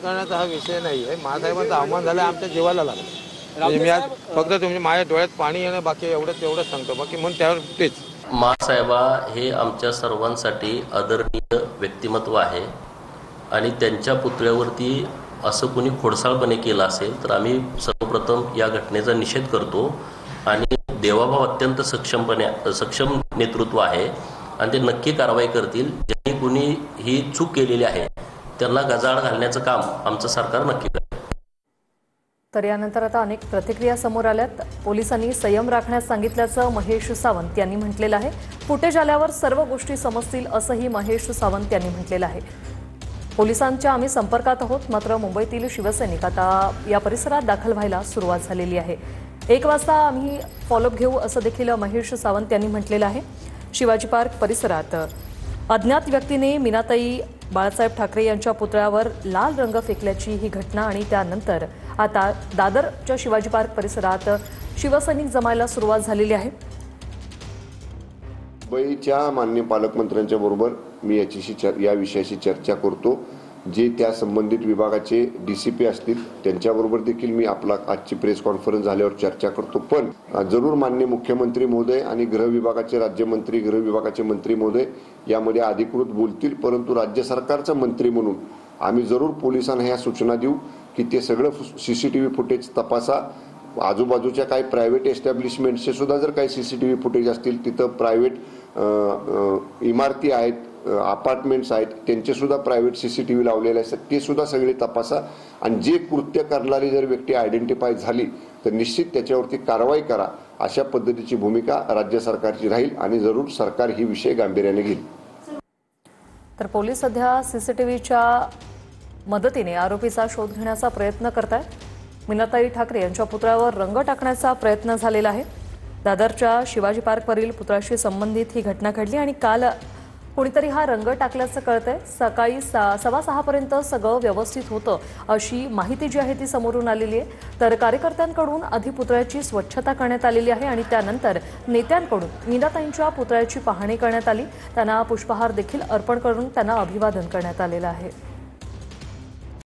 करण्याचा हा विषय नाही आहे। महासाहेबांचा अवमान झाला, आमच्या जीवाला लागला। म्हणजे मी आज फक्त तुमच्या माझ्या डोळ्यात पाणी येणं बाकी एवढंच सांगतो, बाकी म्हणून त्यावर तेच। महासाहेबा हे आमच्या सर्वांसाठी आदरणीय व्यक्तिमत्व आहे आणि त्यांच्या पुतळ्यावरती असं कोणी खोडसाळपणे केलं असेल तर आम्ही सर्वप्रथम या घटनेचा निषेध करतो आणि देवाभाव अत्यंत सक्षम नेतृत्व आहे आणि ते नक्की कारवाई करतील। ज्यांनी कोणी ही चूक केलेली आहे त्यांना गजाआड घालण्याचं काम आमचं सरकार नक्की करेल। तर यानंतर आता अनेक प्रतिक्रिया समोर आल्यात। पोलिसांनी संयम राखण्यास सांगितल्याचं महेश सावंत यांनी म्हटलेलं आहे। फुटेज आल्यावर सर्व गोष्टी समजतील असंही महेश सावंत यांनी म्हटलेलं आहे। पोलिसांच्या आम्ही संपर्कात आहोत, मात्र मुंबईतील शिवसैनिक आता या परिसरात दाखल व्हायला सुरुवात झालेली आहे। 1 वाजता आम्ही फॉलोअप घेऊ असं देखील महेश सावंत यांनी म्हटलेलं आहे। शिवाजी पार्क परिसरात अज्ञात व्यक्तीने मीनाताई बाळासाहेब ठाकरे यांच्या पुतळ्यावर लाल रंग फेकल्याची ही घटना आणि त्यानंतर आता दादरच्या शिवाजी पार्क परिसरात शिवसैनिक जमायला सुरुवात झालेली आहे। मुंबईच्या माननीय पालकमंत्र्यांच्या बरोबर मी या विषयाशी चर्चा करतो। जे त्या संबंधित विभागाचे डीसीपी असतील त्यांच्याबरोबर देखील मी आजची प्रेस कॉन्फरन्स झाल्यावर चर्चा करतो। पण जरूर माननीय मुख्यमंत्री महोदय आणि गृह विभागाचे राज्यमंत्री, गृह विभागाचे मंत्री महोदय यामध्ये अधिकृत बोलतील, परंतु राज्य सरकारचा मंत्री म्हणून आम्ही जरूर पोलिसांना ह्या सूचना देऊ की ते सगळं सीसीटीव्ही फुटेज तपासा। आजूबाजूच्या काही प्रायव्हेट एस्टॅब्लिशमेंटचे सुद्धा जर काही सीसीटीव्ही फुटेज असतील, तिथं प्रायव्हेट इमारती आहेत, अपार्टमेंट्स आहेत, त्यांचे सुद्धा प्रायव्हेट सीसीटीव्ही लावलेले असतात, ते सुद्धा सगळे तपासा आणि जे कृत्य करणारी जर व्यक्ती आयडेंटिफाय झाली तर निश्चित त्याच्यावरती कारवाई करा। अशा पद्धतीची भूमिका राज्य सरकारची राहील आणि जरूर सरकार ही विषय गांभीर्याने घेईल। तर पोलीस सध्या सीसीटीव्हीच्या मदतीने आरोपीचा शोध घेण्याचा प्रयत्न करतायत। मीनाताई ठाकरे यांच्या पुतळ्यावर रंग टाकण्याचा प्रयत्न झालेला आहे। दादरच्या शिवाजी पार्कवरील पुतळ्याशी संबंधित ही घटना घडली आणि काल कोणीतरी हा रंग टाकल्याचं कळतंय। सकाळी 6:15 पर्यंत सगळं व्यवस्थित होतं अशी माहिती जी आहे ती समोरून आलेली आहे। तर कार्यकर्त्यांकडून आधी पुतळ्याची स्वच्छता करण्यात आलेली आहे आणि त्यानंतर नेत्यांकडून मीनाताईंच्या पुतळ्याची पाहणी करण्यात आली। त्यांना पुष्पहार देखील अर्पण करून त्यांना अभिवादन करण्यात आलेलं आहे।